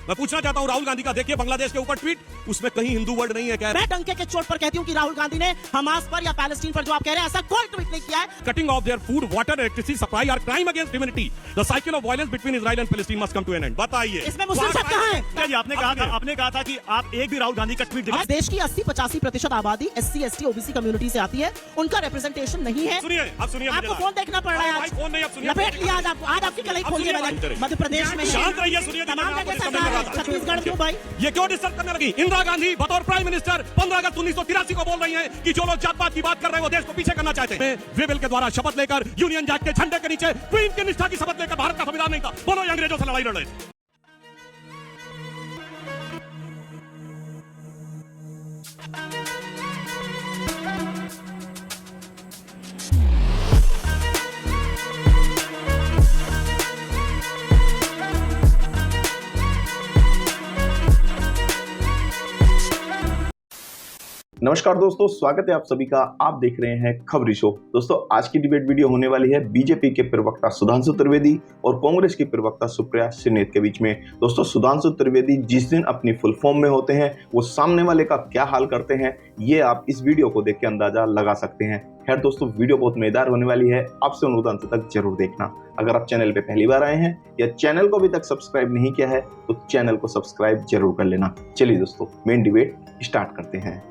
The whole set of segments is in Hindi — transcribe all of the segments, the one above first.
मैं पूछना चाहता हूँ राहुल गांधी का, देखिए बांग्लादेश के ऊपर ट्वीट, उसमें कहीं हिंदू वर्ड नहीं है। मैं डंके के चोट पर कहती हूँ कि राहुल गांधी ने हमास पर या पैलेस्टीन पर जो आप कह रहे हैं ऐसा कोई ट्वीट नहीं किया है। Cutting of their food, water, electricity supply are crime against humanity. The cycle of violence between Israel and Palestine must come to an end. बताइए इसमें मुस्लिम सब कहाँ है? आपने कहा था कि आप एक भी राहुल गांधी का ट्वीट दिखा। देश की 80-85% आबादी SC, ST, OBC कम्युनिटी से आती है, उनका रिप्रेजेंटेशन नहीं है। सुनिए, अब सुनिए, आपको फोन देखना पड़ रहा है आज। फोन नहीं, अब सुनिए, लपेट लिया आज आपको, आज आपकी कलाई खोल दिया मैंने। मध्य प्रदेश में शांत रहिए, सुनिए, तमाम जगह सरकार है, छत्तीसगढ़ क्यों भाई? ये क्यों डिस्टर्ब करने लगी? इंदिरा गांधी बतौर प्राइम मिनिस्टर 15 अगस्त 1983 को बोल रही हैं कि जो लोग जात पात की बात कर रहे हैं वो देश को पीछे करना चाहते हैं। वे बिल के द्वारा शपथ लेकर यूनियन जैक के झंडे के नीचे क्वीन की निष्ठा की शपथ लेकर भारत का संविधान नहीं था। बोलो, ये अंग्रेजों से लड़ाई लड़ रहे थे। नमस्कार दोस्तों, स्वागत है आप सभी का। आप देख रहे हैं खबरी शो। दोस्तों, आज की डिबेट वीडियो होने वाली है बीजेपी के प्रवक्ता सुधांशु त्रिवेदी और कांग्रेस की प्रवक्ता सुप्रिया श्रीनेत के बीच में। दोस्तों, सुधांशु त्रिवेदी जिस दिन अपनी फुल फॉर्म में होते हैं वो सामने वाले का क्या हाल करते हैं, ये आप इस वीडियो को देख के अंदाजा लगा सकते हैं। खैर दोस्तों, वीडियो बहुत मजेदार होने वाली है, आपसे अनुरोध अंत तक जरूर देखना। अगर आप चैनल पे पहली बार आए हैं या चैनल को अभी तक सब्सक्राइब नहीं किया है तो चैनल को सब्सक्राइब जरूर कर लेना। चलिए दोस्तों, मेन डिबेट स्टार्ट करते हैं।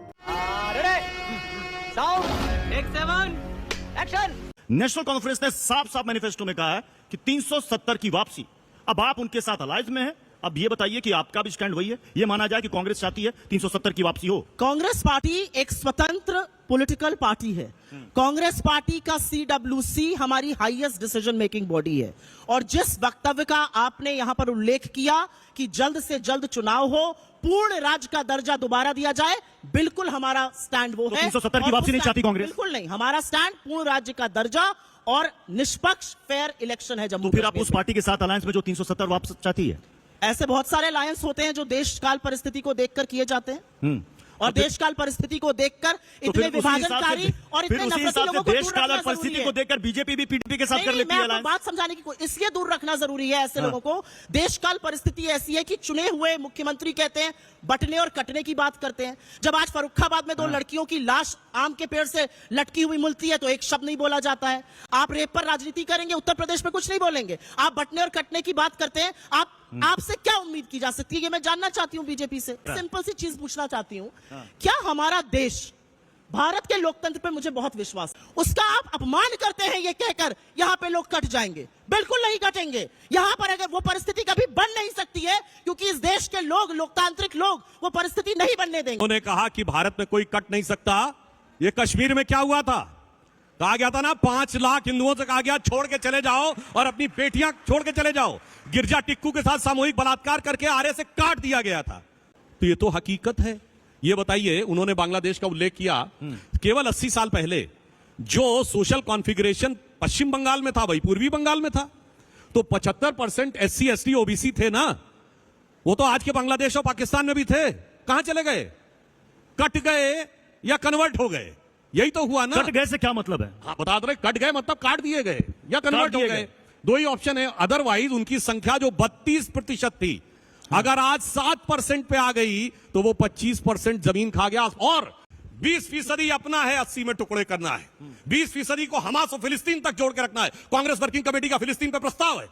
नेशनल कॉन्फ्रेंस ने साफ साफ मैनिफेस्टो में कहा है कि 370 की वापसी। अब आप उनके साथ अलायंस में हैं। अब ये बताइए कि आपका भी स्टैंड वही है? ये माना जाए कि कांग्रेस चाहती है 370 की वापसी हो? कांग्रेस पार्टी एक स्वतंत्र पॉलिटिकल पार्टी है। कांग्रेस पार्टी का CWC हमारी हाईएस्ट डिसीजन मेकिंग बॉडी है। और जिस वक्तव्य का आपने यहां पर उल्लेख किया कि जल्द से जल्द चुनाव हो, पूर्ण राज्य का दर्जा दोबारा दिया जाए, बिल्कुल हमारा स्टैंड वो है। 370 की वापसी नहीं चाहती कांग्रेस? बिल्कुल नहीं, हमारा स्टैंड पूर्ण राज्य का दर्जा और निष्पक्ष फेयर इलेक्शन है जम्मू। तो फिर आप उस पार्टी के साथ अलायंस में जो 370 वापस चाहती है? ऐसे बहुत सारे अलायंस होते हैं जो देश काल परिस्थिति को देखकर किए जाते हैं और देश काल परिस्थिति को देखकर इतने विभाजनकारी और इतने नफरती लोगों को देश काल परिस्थिति को देखकर बीजेपी भी पीडीपी के साथ कर लेती है। बात समझाने की इसलिए दूर रखना जरूरी है ऐसे लोगों को। देश काल परिस्थिति ऐसी है कि चुने हुए मुख्यमंत्री कहते हैं बटने और कटने की बात करते हैं। जब आज फर्रुखाबाद में 2 लड़कियों की लाश आम के पेड़ से लटकी हुई मिलती है तो एक शब्द नहीं बोला जाता है। आप रेप पर राजनीति करेंगे, उत्तर प्रदेश में कुछ नहीं बोलेंगे। आप बटने और कटने की बात करते हैं। आपसे क्या उम्मीद की जा सकती है, ये मैं जानना चाहती हूं बीजेपी से। सिंपल सी चीज पूछना चाहती हूं, क्या हमारा देश, भारत के लोकतंत्र पे मुझे बहुत विश्वास, उसका आप अपमान करते हैं ये कहकर यहां पे लोग कट जाएंगे? बिल्कुल नहीं कटेंगे। यहां पर अगर वो परिस्थिति कभी बन नहीं सकती है क्योंकि इस देश के लोग, लोकतांत्रिक लोग, वो परिस्थिति नहीं बनने देंगे। उन्होंने कहा कि भारत में कोई कट नहीं सकता। ये कश्मीर में क्या हुआ था? कहा गया था ना, 5 लाख हिंदुओं से कहा गया छोड़ के चले जाओ और अपनी बेटियां छोड़ के चले जाओ। गिरजा टिक्कू के साथ सामूहिक बलात्कार करके आरे से काट दिया गया था। तो ये तो हकीकत है। ये बताइए, उन्होंने बांग्लादेश का उल्लेख किया, केवल 80 साल पहले जो सोशल कॉन्फ़िगरेशन पश्चिम बंगाल में था वही पूर्वी बंगाल में था। तो 75% SC, ST, OBC थे ना, वो तो आज के बांग्लादेश और पाकिस्तान में भी थे। कहां चले गए? कट गए या कन्वर्ट हो गए? यही तो हुआ ना। कट गए से क्या मतलब है? हाँ, बता दो, कट गए मतलब काट दिए गए या कन्वर्ट हो गए। 2 ही ऑप्शन है। अदरवाइज उनकी संख्या जो 32% थी, अगर आज 7% पे आ गई तो वो 25% जमीन खा गया। और 20% अपना है, 80 में टुकड़े करना है। 20% को हमास और फिलिस्तीन तक जोड़ के रखना है। कांग्रेस वर्किंग कमेटी का फिलिस्तीन पे प्रस्ताव है।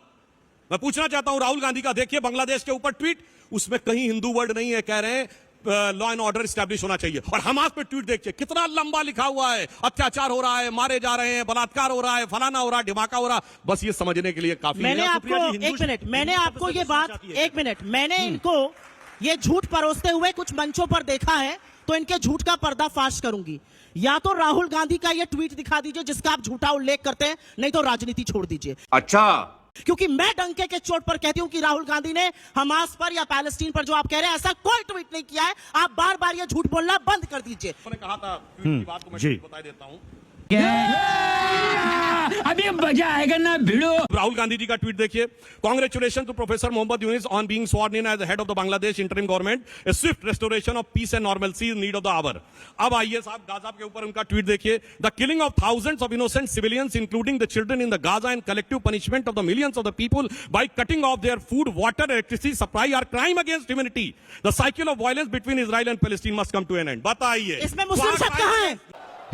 मैं पूछना चाहता हूं राहुल गांधी का, देखिए बांग्लादेश के ऊपर ट्वीट, उसमें कहीं हिंदू वर्ड नहीं है। कह रहे हैं लॉ एंड ऑर्डर स्टैब्लिश होना चाहिए। और हमास पे ट्वीट देखिए, कितना लंबा लिखा हुआ है, अत्याचार हो रहा है, मारे जा रहे हैं, बलात्कार हो रहा है, फलाना हो रहा है, ढिमाका हो रहा है। बस ये समझने के लिए काफी मैंने आपको इनको ये झूठ परोसते हुए कुछ मंचों पर देखा है तो इनके झूठ का पर्दाफाश करूंगी। या तो राहुल गांधी का ये ट्वीट दिखा दीजिए जिसका आप झूठा उल्लेख करते हैं, नहीं तो राजनीति छोड़ दीजिए। अच्छा, क्योंकि मैं डंके के चोट पर कहती हूं कि राहुल गांधी ने हमास पर या पैलेस्टीन पर जो आप कह रहे हैं ऐसा कोई ट्वीट नहीं किया है। आप बार बार ये झूठ बोलना बंद कर दीजिए। मैंने कहा था ट्वीट की बात को मैं बता देता हूं। अभी मजा आएगा ना भिड़ो। राहुल गांधी जी का ट्वीट देखिए, congratulation to professor Mohammad Yunus on being स्worn in as the head of the Bangladesh interim government. A swift restoration of peace and normalcy is need of the hour. अब आइए साहब गाजा के ऊपर उनका ट्वीट देखिए, the killing of thousands of innocent civilians including the children in the Gaza and collective punishment of the millions of the people by cutting off their food, water, electricity supply are crime against humanity. The cycle of violence between Israel and Palestine must come to an end. बताइए इसमें मुस्लिम शब्द कहाँ है?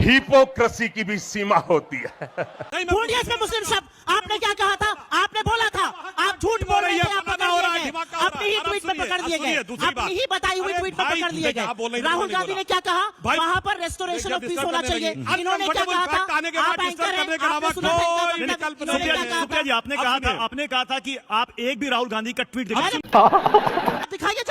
हिपोक्रेसी की भी सीमा होती है। ढूंढिए इसमें मुस्लिम शब्द। आपने क्या कहा था? आपने बोला था, आप झूठ बोल रहे थे, आप पकड़ लिए गए। अपनी ही ट्वीट में पकड़ लिए गए, अपनी ही बताई हुई ट्वीट में पकड़ लिए गए। राहुल गांधी ने क्या कहा? वहां पर रेस्टोरेशन ऑफ पीस होना चाहिए। इन्होंने क्या कहा था? आप एंकर हैं, आपने सुना था इन्होंने क्या सुप्रिया जी, आपने कहा था कि आप एक भी राहुल गांधी का ट्वीट दिखाइए।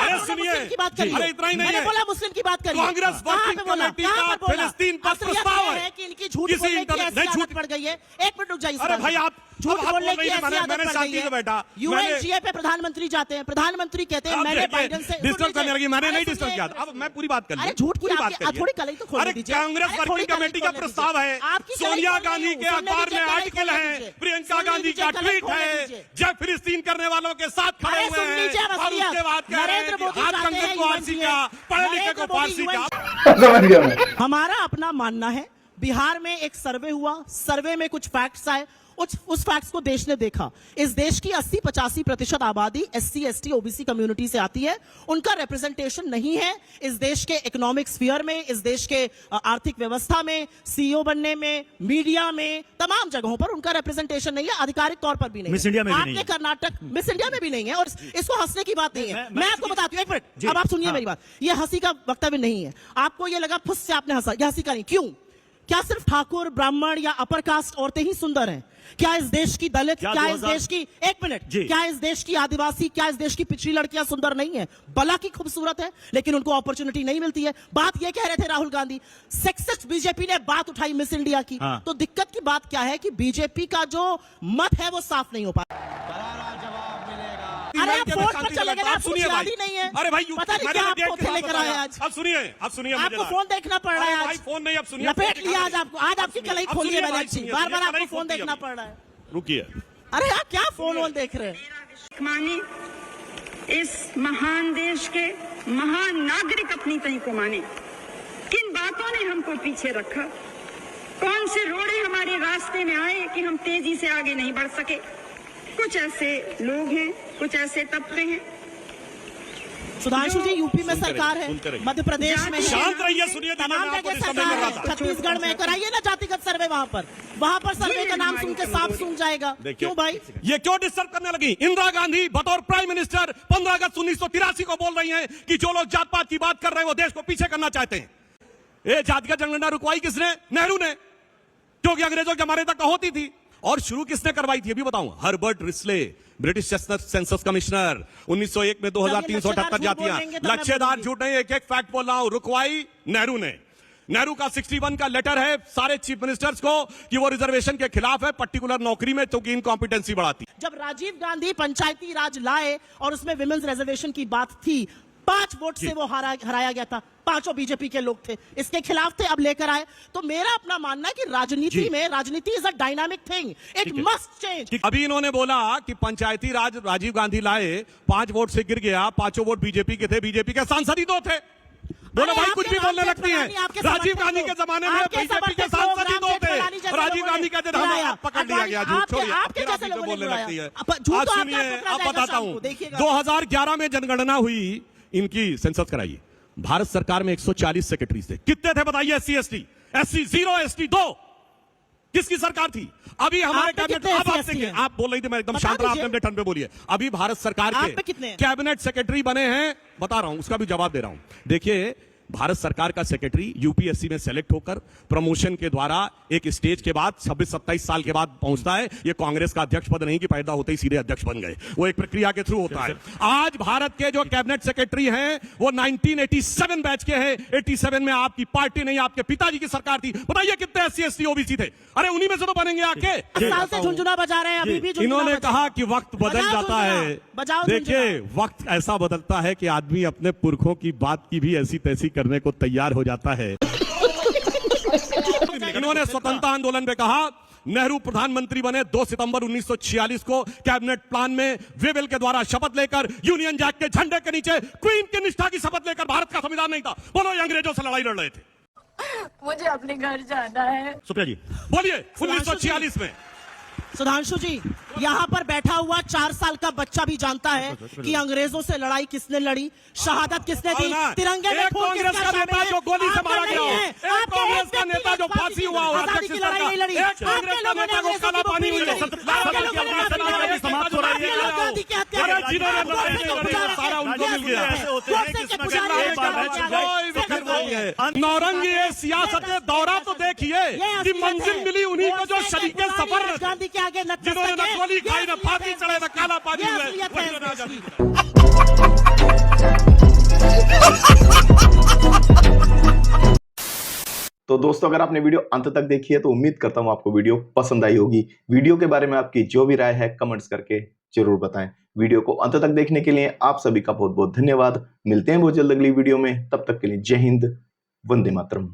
मुस्लिम की बात करिए। अरे इतना ही नहीं मैंने है। बोला मुस्लिम की बात करिए। कांग्रेस वर्किंग कमेटी का फिलिस्तीन पर प्रस्ताव है कि इनकी झूठ बोलने की ऐसी आदत पड़ गई है। एक मिनट रुक जाइए। अरे भाई आप झूठ बोलने की ऐसी मैंने आदत पड़ शांति गई से बैठा। है। यूएनजीए पे प्रधानमंत्री जाते हैं, प्रधानमंत्री कहते हैं मैंने बाइडेन से डिस्टर्ब करने लगी। मैंने नहीं डिस्टर्ब किया। अब मैं पूरी बात कर अरे झूठ की थोड़ी कलई तो खोल अरे दीजिए। कांग्रेस वर्किंग कमेटी का प्रस्ताव है, सोनिया गांधी के अखबार में आर्टिकल है, प्रियंका गांधी का ट्वीट है, जय फिलिस्तीन करने वालों के साथ खड़े हुए हैं और उसके बाद कह रहे हैं कि हाथ कंगन को आरसी का, पढ़े लिखे को फारसी का। हमारा अपना मानना है, बिहार में एक सर्वे हुआ, सर्वे में कुछ फैक्ट्स आए, उस फैक्ट्स को देश ने देखा। इस देश की 80-85% आबादी SC, ST, OBC कम्युनिटी से आती है। उनका रिप्रेजेंटेशन नहीं है इस देश के इकोनॉमिक स्फीयर में, इस देश के आर्थिक व्यवस्था में, CEO बनने में, मीडिया में, तमाम जगहों पर उनका रिप्रेजेंटेशन नहीं है, आधिकारिक तौर पर भी नहीं। मिस इंडिया में भी नहीं है। आपके कर्नाटक मिस इंडिया में भी नहीं है और इसको हंसने की बात नहीं है। मैं आपको बताती हूँ, एक मिनट, अब आप सुनिए मेरी बात। यह हंसी का वक्तव्य नहीं है। आपको यह लगा फुस से आपने हंसा, यह हंसी का नहीं। क्यों? क्या सिर्फ ठाकुर, ब्राह्मण या अपर कास्ट औरतें ही सुंदर हैं? क्या इस देश की दलित, क्या इस देश की, एक मिनट, क्या इस देश की आदिवासी, क्या इस देश की पिछड़ी लड़कियां सुंदर नहीं है? भला की खूबसूरत है, लेकिन उनको अपॉर्चुनिटी नहीं मिलती है। बात ये कह रहे थे राहुल गांधी, सेक्सिस्ट बीजेपी ने बात उठाई मिस इंडिया की। तो दिक्कत की बात क्या है कि बीजेपी का जो मत है वो साफ नहीं हो पाया। अरे आप फोन पर चले गए, आपको याद ही नहीं है। अरे भाई पता नहीं क्या आपको लेकर आए आज। अब सुनिए आपको फोन देखना पड़ रहा है आज। फोन नहीं, अब सुनिए। लपेट लिया आज आपको, आज आपकी कलाई खोली है मैंने अच्छी। बार-बार आपको फोन देखना पड़ रहा है। रुकिए। अरे आप क्या फोन वोन देख रहे हैं? माने इस महान देश के महान नागरिक अपनी तय को माने। किन बातों ने हमको पीछे रखा? कौन से रोड़े हमारे रास्ते में आए कि हम तेजी से आगे नहीं बढ़ सके? कुछ ऐसे लोग हैं, कुछ ऐसे तबके हैं। सुधांशु जी, यूपी में सरकार है, मध्य प्रदेश में शांत रहिए, सुनिए। तमाम जगह सरकार है, छत्तीसगढ़ में कराइए ना जातिगत सर्वे। वहां पर सर्वे का नाम सुन के साफ सुन जाएगा। क्यों भाई? ये क्यों डिस्टर्ब करने लगी? इंदिरा गांधी बतौर प्राइम मिनिस्टर 15 अगस्त 1983 को बोल रही हैं कि जो लोग जात पात की बात कर रहे हैं वो देश को पीछे करना चाहते हैं। ये जातिगत जनगणना रुकवाई किसने? नेहरू ने, क्योंकि अंग्रेजों के हमारे तक होती थी। और शुरू किसने करवाई थी? अभी बताऊं। Herbert Risley, British census commissioner, 1901 में 2378 जातियां। लच्छेदार झूठ नहीं, एक फैक्ट बोल रहा हूं। रुकवाई नेहरू ने। नेहरू का 61 का लेटर है सारे चीफ मिनिस्टर्स को कि वो रिजर्वेशन के खिलाफ है, पर्टिकुलर नौकरी में, क्योंकि इनकॉम्पिटेंसी बढ़ाती। जब राजीव गांधी पंचायती राज लाए और उसमें विमेंस रिजर्वेशन की बात थी, 5 वोट से वो हराया गया था। 5 बीजेपी के लोग थे, इसके खिलाफ थे, अब लेकर आए। तो मेरा अपना मानना है कि राजनीति is a dynamic thing, it must change. अभी इन्होंने बोला कि पंचायती राज राजीव गांधी लाए, 5 वोट से गिर गया, 5 वोट बीजेपी के थे, बीजेपी के सांसद ही 2 थे। बोलो भाई, कुछ भी बोलने लगती है। राजीव गांधी के जमाने में बीजेपी के सांसद ही 2 थे। राजीव गांधी कहते थे हम पकड़ लिया गया। झूठ छोड़िए, आप बोलने लगती है। आज सुनिए, अब बताता हूं। 2011 में जनगणना हुई, इनकी सेंसस कराइए। भारत सरकार में 140 सेक्रेटरीज थे। कितने थे बताइए? SC, ST, SC 0, ST 2। किसकी सरकार थी? अभी हमारे कैबिनेट, आप बोल रही थी, मैं एकदम शांत रहा, आपने अपने टर्न पे बोलिए। अभी भारत सरकार के कैबिनेट सेक्रेटरी बने हैं, बता रहा हूं, उसका भी जवाब दे रहा हूं। देखिए, भारत सरकार का सेक्रेटरी यूपीएससी में सेलेक्ट होकर प्रमोशन के द्वारा एक स्टेज के बाद 26-27 साल के बाद पहुंचता है। ये कांग्रेस का अध्यक्ष पद नहीं कि पैदा होते ही सीधे अध्यक्ष बन गए, वो एक प्रक्रिया के थ्रू होता है। आज भारत के जो कैबिनेट सेक्रेटरी हैं वो 1987 बैच के हैं। 87 में आपकी पार्टी नहीं, आपके पिताजी की सरकार थी। बताइए कितने SC, ST, OBC थे? अरे उन्हीं में से तो बनेंगे आके। साल से झुनझुना बजा रहे हैं, अभी भी इन्होंने कहा कि वक्त बदल जाता है। देखिए, वक्त ऐसा बदलता है कि आदमी अपने पुरखों की बात की भी ऐसी तैसी करने को तैयार हो जाता है। इन्होंने स्वतंत्रता आंदोलन में कहा नेहरू प्रधानमंत्री बने 2 सितंबर 1946 को कैबिनेट प्लान में वेवेल के द्वारा शपथ लेकर यूनियन जैक के झंडे के नीचे क्वीन की निष्ठा की शपथ लेकर भारत का संविधान नहीं था। बोलो, ये अंग्रेजों से लड़ाई लड़ रहे थे। मुझे अपने घर जाना है। सुप्रिया जी बोलिए, 1946 में। सुधांशु जी, यहाँ पर बैठा हुआ 4 साल का बच्चा भी जानता है कि अंग्रेजों से लड़ाई किसने लड़ी, शहादत किसने दी, तिरंगे में एक कांग्रेस का नेता जो गोली से मारा गया हो, एक कांग्रेस का नेता जो फांसी हुआ हो, आजादी की लड़ाई नहीं लड़ी, एक कांग्रेस का नेता को काला पानी मिला, समाप्त हो रही है, सारा उनको मिल गया। नौरंगी सियासत दौरा तो देखिए कि मंजिल मिली उन्हीं को जो शरीके सफर गांधी के आगे जिन्होंने न गोली खाई, न फांसी चढ़े, न काला पानी हुए। तो दोस्तों, अगर आपने वीडियो अंत तक देखी है तो उम्मीद करता हूं आपको वीडियो पसंद आई होगी। वीडियो के बारे में आपकी जो भी राय है कमेंट्स करके जरूर बताएं। वीडियो को अंत तक देखने के लिए आप सभी का बहुत बहुत धन्यवाद। मिलते हैं बहुत जल्द अगली वीडियो में, तब तक के लिए जय हिंद, वंदे मातरम।